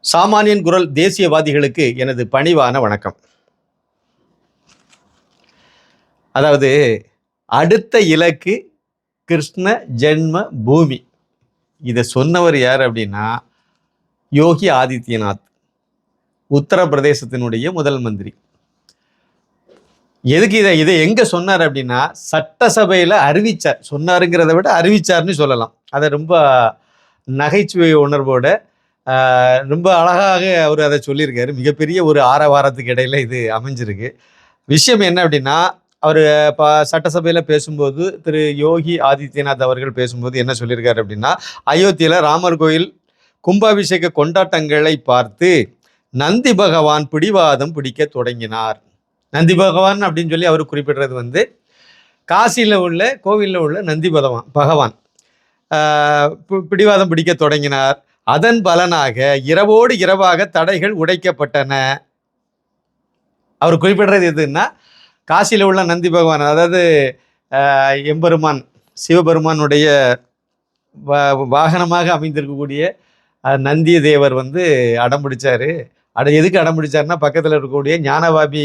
சாமானியன் குரல் தேசியவாதிகளுக்கு எனது பணிவான வணக்கம். அதாவது, அடுத்த இலக்கு கிருஷ்ண ஜென்ம பூமி. இதை சொன்னவர் யார் அப்படின்னா, யோகி ஆதித்யநாத், உத்தரப்பிரதேசத்தினுடைய முதல் மந்திரி. எதுக்கு இதை எங்க சொன்னார் அப்படின்னா, சட்டசபையில் அறிவிச்சார். சொன்னாருங்கிறத விட அறிவிச்சார்னு சொல்லலாம். அதை ரொம்ப நகைச்சுவை உணர்வோட ரொம்ப அழகாக அவர் அதை சொல்லியிருக்காரு. மிகப்பெரிய ஒரு ஆரவாரத்துக்கு இடையில இது அமைஞ்சிருக்கு. விஷயம் என்ன அப்படின்னா, அவர் சட்டசபையில் பேசும்போது திரு யோகி ஆதித்யநாத் அவர்கள் பேசும்போது என்ன சொல்லியிருக்காரு அப்படின்னா, அயோத்தியில் ராமர் கோயில் கும்பாபிஷேக கொண்டாட்டங்களை பார்த்து நந்தி பகவான் பிடிவாதம் பிடிக்க தொடங்கினார். நந்தி பகவான் அப்படின்னு சொல்லி அவர் குறிப்பிடுறது காசியில் உள்ள கோவிலில் உள்ள நந்தி பகவான் பிடிவாதம் பிடிக்க தொடங்கினார். அதன் பலனாக இரவோடு இரவாக தடைகள் உடைக்கப்பட்டன. அவர் குறிப்பிடுறது எதுன்னா, காசியில் உள்ள நந்தி பகவான், அதாவது எம்பெருமான் சிவபெருமானுடைய வாகனமாக அமைந்திருக்கக்கூடிய நந்திய தேவர் அடம் பிடிச்சாரு. எதுக்கு அடம் பிடிச்சாருன்னா, பக்கத்தில் இருக்கக்கூடிய ஞானவாபி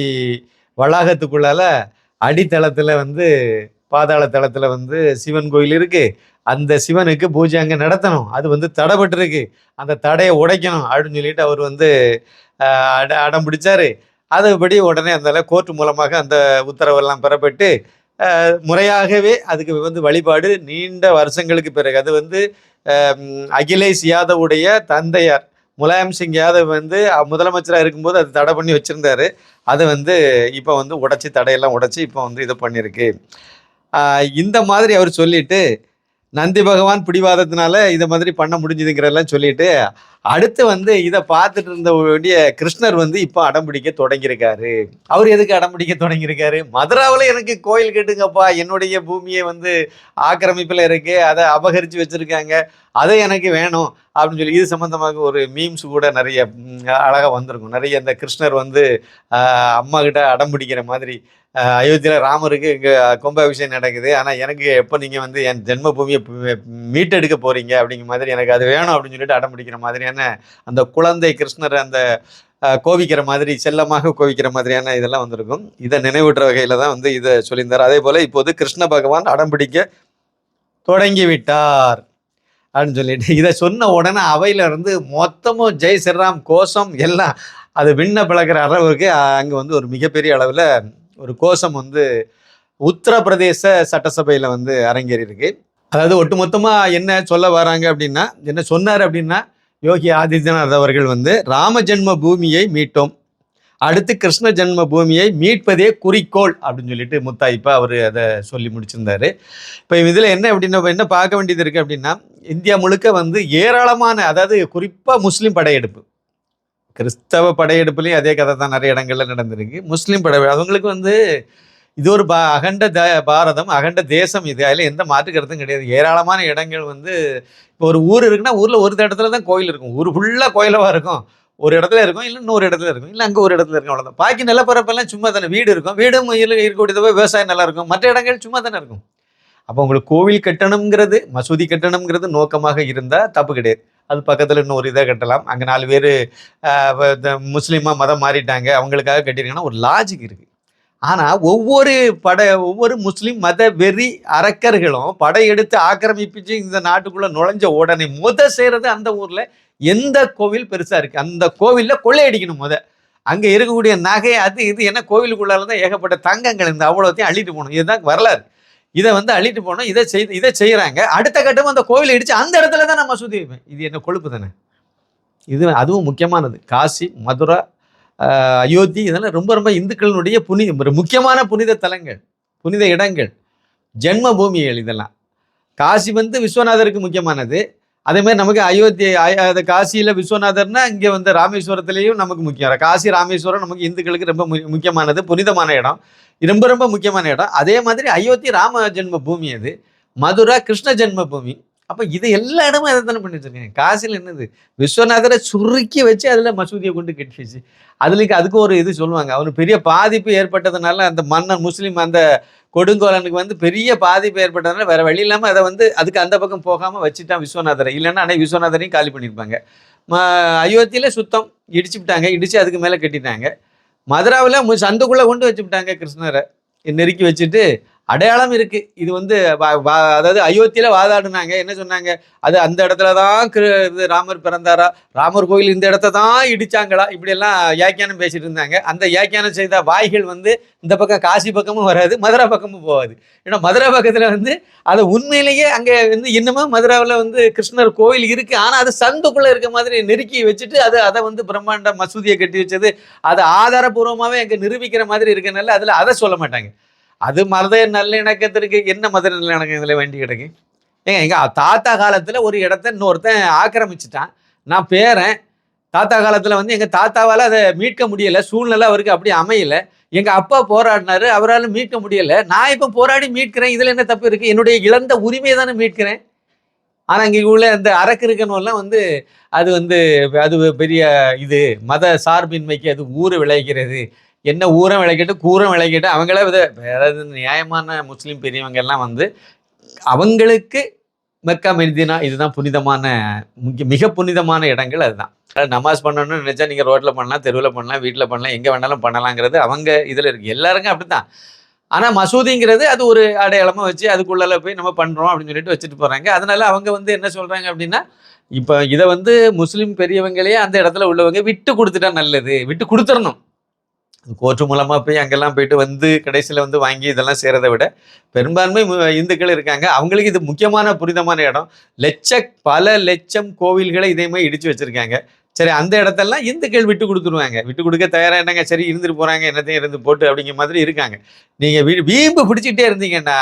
வளாகத்துக்குள்ளால அடித்தளத்தில் பாதாள தளத்தில் சிவன் கோயில் இருக்குது. அந்த சிவனுக்கு பூஜை அங்கே நடத்தணும். அது தடைப்பட்டிருக்கு. அந்த தடையை உடைக்கணும் அப்படின்னு சொல்லிட்டு அவர் அடம் பிடிச்சாரு. அதுபடி உடனே அந்த கோர்ட் மூலமாக அந்த உத்தரவெல்லாம் பெறப்பட்டு முறையாகவே அதுக்கு வழிபாடு நீண்ட வருஷங்களுக்கு பிறகு அது அகிலேஷ் யாதவுடைய தந்தையார் முலாயம் சிங் யாதவ் முதலமைச்சராக இருக்கும்போது அது தடை பண்ணி வச்சுருந்தாரு. அதை இப்போ உடைச்சி தடையெல்லாம் உடைச்சி இப்போ இது பண்ணியிருக்கு. இந்த மாதிரி அவர் சொல்லிட்டு, நந்தி பகவான் பிடிவாதத்தினால இதை மாதிரி பண்ண முடிஞ்சுதுங்கிறதெல்லாம் சொல்லிட்டு, அடுத்து இதை பார்த்துட்டு இருந்த வேண்டிய கிருஷ்ணர் இப்போ அடம் பிடிக்க தொடங்கியிருக்காரு. அவர் எதுக்கு அடம் பிடிக்க தொடங்கியிருக்காரு? மதுராவில் எனக்கு கோயில் கேட்டுங்கப்பா, என்னுடைய பூமியை ஆக்கிரமிப்பில் இருக்கு, அதை அபகரித்து வச்சுருக்காங்க, அதை எனக்கு வேணும் அப்படின்னு சொல்லி இது சம்மந்தமாக ஒரு மீம்ஸ் கூட நிறைய அழகாக வந்திருக்கும். நிறைய இந்த கிருஷ்ணர் அம்மா கிட்ட அடம் பிடிக்கிற மாதிரி, அயோத்தியில் ராமருக்கு இங்கே கும்பாபிஷேகம் நடக்குது, ஆனால் எனக்கு எப்போ நீங்கள் என் ஜென்ம பூமியை மீட்டெடுக்க போகிறீங்க அப்படிங்கிற மாதிரி, எனக்கு அது வேணும் அப்படின்னு சொல்லிட்டு அடம் பிடிக்கிற மாதிரியான அந்த குழந்தை கிருஷ்ணர் அந்த கோவிக்கிற மாதிரி, செல்லமாக கோவிக்கிற மாதிரியான இதெல்லாம் வந்திருக்கும். இதை நினைவூட்டுற வகையில் தான் இதை சொல்லியிருந்தார். அதே போல் இப்போது கிருஷ்ண பகவான் அடம் பிடிக்க தொடங்கி விட்டார் அப்படின்னு சொல்லிட்டு இதை சொன்ன உடனே அவையிலிருந்து மொத்தமும் ஜெய் ஸ்ரீராம் கோஷம் எல்லாம் அது விண்ண பிளக்கிற அளவுக்கு அங்கே ஒரு மிகப்பெரிய அளவில் ஒரு கோஷம் உத்தரப்பிரதேச சட்டசபையில் அரங்கேறி இருக்கு. அதாவது ஒட்டுமொத்தமாக என்ன சொல்ல வராங்க அப்படின்னா, என்ன சொன்னார் அப்படின்னா, யோகி ஆதித்யநாத் அவர்கள் ராம ஜென்ம பூமியை மீட்டோம், அடுத்து கிருஷ்ண ஜென்ம பூமியை மீட்பதே குறிக்கோள் அப்படின்னு சொல்லிட்டு முத்தாய்ப்பா அவர் அதை சொல்லி முடிச்சிருந்தாரு. இப்போ இதில் என்ன அப்படின்னா, என்ன பார்க்க வேண்டியது இருக்குது அப்படின்னா, இந்தியா முழுக்க ஏராளமான, அதாவது குறிப்பாக முஸ்லீம் படையெடுப்பு, கிறிஸ்தவ படையெடுப்புலையும் அதே கதை தான் நிறைய இடங்கள்ல நடந்திருக்கு. முஸ்லீம் அவங்களுக்கு இது ஒரு அகண்ட பாரதம், அகண்ட தேசம். இது அதில் எந்த மாற்று கருத்தும் கிடையாது. ஏராளமான இடங்கள் இப்போ ஒரு ஊர் இருக்குன்னா ஊரில் ஒரு இடத்துல தான் கோயில் இருக்கும். ஊர் ஃபுல்லாக கோயிலவாக இருக்கும். ஒரு இடத்துல இருக்கும், இல்லை இன்னொரு இடத்துல இருக்கும், இல்லை அங்கே ஒரு இடத்துல இருக்கும், அவ்வளோதான். பாக்கி நிலப்பரப்பெல்லாம் சும்மா தானே, வீடு இருக்கும், வீடும் இருக்கக்கூடியது விவசாயம் நல்லா இருக்கும், மற்ற இடங்கள் சும்மா தானே இருக்கும். அப்போ உங்களுக்கு கோவில் கட்டணுங்கிறது, மசூதி கட்டணுங்கிறது நோக்கமாக இருந்தால் தப்பு கிடையாது. அது பக்கத்தில் இன்னொரு இதை கட்டலாம். அங்கே 4 பேர் முஸ்லீமாக மதம் மாறிட்டாங்க, அவங்களுக்காக கட்டியிருக்காங்கன்னா ஒரு லாஜிக் இருக்குது. ஆனால் ஒவ்வொரு முஸ்லீம் மத வெறி அரக்கர்களும் படையெடுத்து ஆக்கிரமிப்பிச்சு இந்த நாட்டுக்குள்ளே நுழைஞ்ச உடனே செய்கிறது அந்த ஊரில் எந்த கோவில் பெருசாக இருக்குது, அந்த கோவிலில் கொள்ளையடிக்கணும். அங்கே இருக்கக்கூடிய நகை அது இது என்ன, கோவிலுக்குள்ளால தான் ஏகப்பட்ட தங்கங்கள் இந்த அவ்வளோத்தையும் அள்ளிட்டு போகணும். இதுதான் வரலாறு. இதை அள்ளிட்டு போகணும், இதை செய்கிறாங்க. அடுத்த கட்டமும் அந்த கோவிலை இடித்து அந்த இடத்துல தான் நான் மசூதி வைப்பேன். இது என்ன கொழுப்பு தானே. அதுவும் முக்கியமானது. காசி, மதுரா, அயோத்தி, இதெல்லாம் ரொம்ப ரொம்ப இந்துக்களினுடைய முக்கியமான புனித தலங்கள், புனித இடங்கள், ஜென்ம பூமிகள். இதெல்லாம் காசி விஸ்வநாதருக்கு முக்கியமானது. அதேமாதிரி நமக்கு அயோத்தி, காசியில் விஸ்வநாதர்னா இங்கே ராமேஸ்வரத்துலேயும் நமக்கு முக்கியம். காசி ராமேஸ்வரம் நமக்கு இந்துக்களுக்கு ரொம்ப முக்கியமானது, புனிதமான இடம், ரொம்ப ரொம்ப முக்கியமான இடம். அதே மாதிரி அயோத்தி ராம ஜென்ம பூமி, அது மதுரா கிருஷ்ண ஜென்ம பூமி. அப்போ இது எல்லா இடமும் அதை தானே பண்ணி வச்சுருக்கேன். காசியில் என்னது, விஸ்வநாதரை சுருக்கி வச்சு அதில் மசூதியை கொண்டு கட்டி வச்சு அதுக்கு ஒரு இது சொல்லுவாங்க. அவனுக்கு பெரிய பாதிப்பு ஏற்பட்டதுனால, அந்த மன்னன் முஸ்லீம் அந்த கொடுங்கோலனுக்கு பெரிய பாதிப்பு ஏற்பட்டதுனால வேறு வழி இல்லாமல் அதை அதுக்கு அந்த பக்கம் போகாமல் வச்சுட்டான் விஸ்வநாதரை. இல்லைன்னா அன்னைக்கு விஸ்வநாதரையும் காலி பண்ணியிருப்பாங்க. அயோத்தியில சுத்தம் இடிச்சு விட்டாங்க, இடிச்சு அதுக்கு மேலே கட்டிட்டாங்க. மதுராவில் சந்துக்குள்ளே கொண்டு வச்சு விட்டாங்க கிருஷ்ணரை நெருக்கி வச்சுட்டு. அடையாளம் இருக்கு. இது வந்து அதாவது அயோத்தியில வாதாடுனாங்க. என்ன சொன்னாங்க? அது அந்த இடத்துல தான் இது ராமர் பிறந்தாரா? ராமர் கோயில் இந்த இடத்த தான் இடிச்சாங்களா? இப்படியெல்லாம் வியாக்கியானம் பேசிட்டு இருந்தாங்க. அந்த வியாக்கியானம் செய்த வாய்கள் வந்து இந்த பக்கம் காசி பக்கமும் வராது, மதுரா பக்கமும் போகாது. ஏன்னா மதுரா பக்கத்துல வந்து அதை உண்மையிலேயே அங்க வந்து இன்னமும் மதுராவில் வந்து கிருஷ்ணர் கோயில் இருக்கு. ஆனா அது சந்துக்குள்ள இருக்க மாதிரி நெருக்கி வச்சுட்டு அதை வந்து பிரம்மாண்ட மசூதியை கட்டி வச்சது அதை ஆதாரபூர்வமாவே அங்க நிரூபிக்கிற மாதிரி இருக்கனால அதுல அதை சொல்ல மாட்டாங்க. அது மத நல்லிணக்கத்திற்கு என்ன மத நல்லிணக்கம் இதில் வேண்டி கிடக்கு? ஏங்க எங்கள் தாத்தா காலத்தில் ஒரு இடத்த இன்னொருத்தன் ஆக்கிரமிச்சிட்டான். நான் பேரன். தாத்தா காலத்தில் வந்து எங்கள் தாத்தாவால் அதை மீட்க முடியலை, சூழ்நிலை அவருக்கு அப்படி அமையலை. எங்கள் அப்பா போராடினாரு, அவரால் மீட்க முடியலை. நான் இப்போ போராடி மீட்கிறேன். இதில் என்ன தப்பு இருக்குது? என்னுடைய இழந்த உரிமையை தானே மீட்கிறேன். ஆனால் இங்கே உள்ள அந்த அரக்கிருக்கணும்லாம் வந்து அது வந்து அது பெரிய இது மத சார்பின்மைக்கு அது ஊறு விளைகிறது. என்ன ஊரம் விளைக்கட்டு கூரம் விளைக்கட்டு அவங்களே அதாவது நியாயமான முஸ்லீம் பெரியவங்க எல்லாம் வந்து அவங்களுக்கு மெக்கா மெதினா இதுதான் புனிதமான மிக புனிதமான இடங்கள். அதுதான் நமாஸ் பண்ணணும்னு நினைச்சா நீங்க ரோட்ல பண்ணலாம், தெருவில் பண்ணலாம், வீட்டில் பண்ணலாம், எங்க வேணாலும் பண்ணலாங்கிறது அவங்க இதுல இருக்கு. எல்லாருக்கும் அப்படித்தான். ஆனா மசூதிங்கிறது அது ஒரு அடையாளமா வச்சு அதுக்குள்ள போய் நம்ம பண்றோம் அப்படின்னு சொல்லிட்டு வச்சுட்டு போறாங்க. அதனால அவங்க வந்து என்ன சொல்றாங்க அப்படின்னா, இப்ப இதை வந்து முஸ்லீம் பெரியவங்களே அந்த இடத்துல உள்ளவங்க விட்டு கொடுத்துட்டா நல்லது, விட்டு கொடுத்துடணும். கோர்ட்டு மூலமாக போய் அங்கெல்லாம் போயிட்டு வந்து கடைசியில் வந்து வாங்கி இதெல்லாம் செய்கிறத விட பெரும்பான்மை இந்துக்கள் இருக்காங்க. அவங்களுக்கு இது முக்கியமான புனிதமான இடம். பல லட்சம் கோவில்களை இதே மாதிரி இடித்து வச்சுருக்காங்க. சரி, அந்த இடத்தெல்லாம் இந்துக்கள் விட்டு கொடுத்துருவாங்க. விட்டு கொடுக்க தயாராக என்னங்க, சரி இருந்துட்டு போகிறாங்க, என்னத்தையும் இருந்து போட்டு அப்படிங்கிற மாதிரி இருக்காங்க. நீங்கள் வீம்பு பிடிச்சிக்கிட்டே இருந்தீங்கன்னா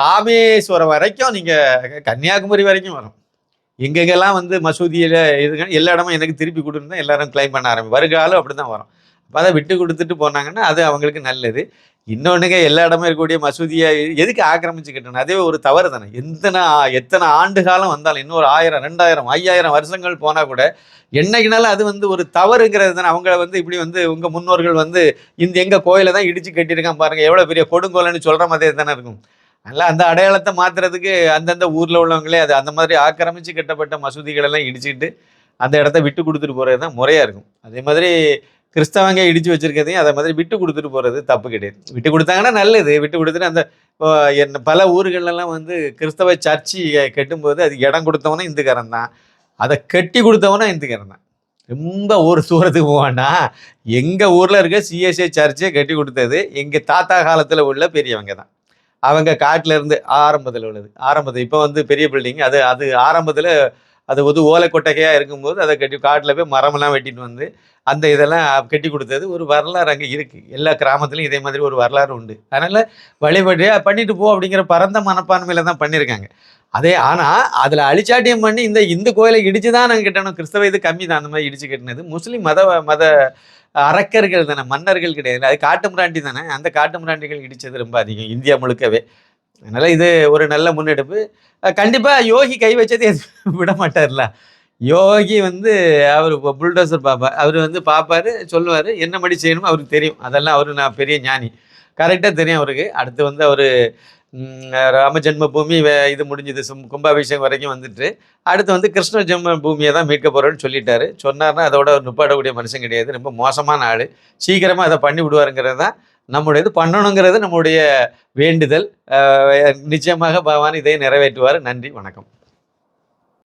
ராமேஸ்வரம் வரைக்கும், நீங்கள் கன்னியாகுமரி வரைக்கும் வரும். எங்கெங்கெல்லாம் வந்து மசூதியில் இருக்காங்க எல்லா இடமும் எனக்கு திருப்பி கொடுத்துருந்தா எல்லாரும் கிளைம் பண்ண ஆரம்பிக்கும். வருகாலம் அப்படி தான் வரும். அப்போ அதை விட்டு கொடுத்துட்டு போனாங்கன்னா அது அவங்களுக்கு நல்லது. இன்னொன்றுங்க, எல்லா இடமும் இருக்கக்கூடிய மசூதியை எதுக்கு ஆக்கிரமிச்சு கட்டணும்? அதே ஒரு தவறு தானே. எத்தனை ஆண்டு காலம் வந்தாலும், இன்னொரு 1000 2000 5000 வருஷங்கள் போனால் கூட என்னைக்குனாலும் அது வந்து ஒரு தவறுங்கிறது தானே. அவங்க வந்து இப்படி வந்து உங்கள் முன்னோர்கள் வந்து எங்கள் கோயிலை தான் இடித்து கட்டியிருக்கான் பாருங்கள், எவ்வளோ பெரிய கொடுங்கோலன்னு சொல்கிற மாதிரி தானே இருக்கும். அதனால் அந்த அடையாளத்தை மாற்றுறதுக்கு அந்தந்த ஊரில் உள்ளவங்களே அது அந்த மாதிரி ஆக்கிரமித்து கட்டப்பட்ட மசூதிகளெல்லாம் இடிச்சுக்கிட்டு அந்த இடத்த விட்டு கொடுத்துட்டு போகிறது தான் முறையாக இருக்கும். அதே மாதிரி கிறிஸ்தவங்க இடிச்சு வச்சிருக்கிறதையும் அதை மாதிரி விட்டு கொடுத்துட்டு போகிறது தப்பு கிடையாது. விட்டு கொடுத்தாங்கன்னா நல்லது. விட்டு கொடுத்துட்டு அந்த பல ஊர்களெல்லாம் வந்து கிறிஸ்தவ சர்ச்சு கட்டும்போது அது இடம் கொடுத்தவனும் இந்துக்காரன் தான், அதை கட்டி கொடுத்தவனும் இந்துக்காரன் தான். ரொம்ப ஒரு தூரத்துக்கு போவான்னா எங்கள் ஊரில் இருக்க சிஎஸ்ஐ சர்ச்சை கட்டி கொடுத்தது எங்கள் தாத்தா காலத்தில் உள்ள பெரியவங்க தான். அவங்க காட்டில் இருந்து ஆரம்பத்தில் உள்ளது. இப்போ வந்து பெரிய பில்டிங். அது ஆரம்பத்தில் அது வந்து ஓலை கொட்டகையாக இருக்கும்போது அதை கட்டி காட்டில் போய் மரமெல்லாம் வெட்டிட்டு வந்து அந்த இதெல்லாம் கட்டி கொடுத்தது ஒரு வரலாறு அங்கே இருக்குது. எல்லா கிராமத்துலையும் இதே மாதிரி ஒரு வரலாறு உண்டு. அதனால் வழிபடியாக பண்ணிட்டு போ அப்படிங்கிற பரந்த மனப்பான்மையில் தான் பண்ணியிருக்காங்க. ஆனால் அதில் அழிச்சாட்டியம் பண்ணி இந்த கோயிலை இடித்து தான் நாங்கள் கட்டணும். கிறிஸ்தவ இது கம்மி தான் அந்த மாதிரி இடித்து கட்டினது. முஸ்லீம் மத அரக்கர்கள் தானே, மன்னர்கள் கிடையாது. அது காட்டு மிராண்டி தானே. அந்த காட்டு மிராண்டிகள் இடித்தது ரொம்ப அதிகம் இந்தியா முழுக்கவே. அதனால் இது ஒரு நல்ல முன்னெடுப்பு. கண்டிப்பாக யோகி கை வச்சது விட மாட்டார்ல. யோகி வந்து அவர் புல்டோசர் பார்ப்பார். அவர் வந்து பார்ப்பார், சொல்லுவார், என்ன மடி செய்யணுமோ அவருக்கு தெரியும். அதெல்லாம் நான் பெரிய ஞானி, கரெக்டாக தெரியும் அவருக்கு. அடுத்து வந்து அவர் ராம ஜென்ம பூமி இது முடிஞ்சது, கும்பாபிஷேகம் வரைக்கும் வந்துட்டு அடுத்து வந்து கிருஷ்ண ஜென்ம பூமியை தான் மீட்க போகிறோன்னு சொல்லிட்டாரு. சொன்னார்னா அதோட நிப்பாடக்கூடிய மனுஷன் கிடையாது. ரொம்ப மோசமான ஆள். சீக்கிரமாக அதை பண்ணி விடுவாருங்கிறது தான் நம்முடைய இது. பண்ணணுங்கிறது நம்முடைய வேண்டுதல். நிச்சயமாக பகவான் இதை நிறைவேற்றுவார். நன்றி, வணக்கம்.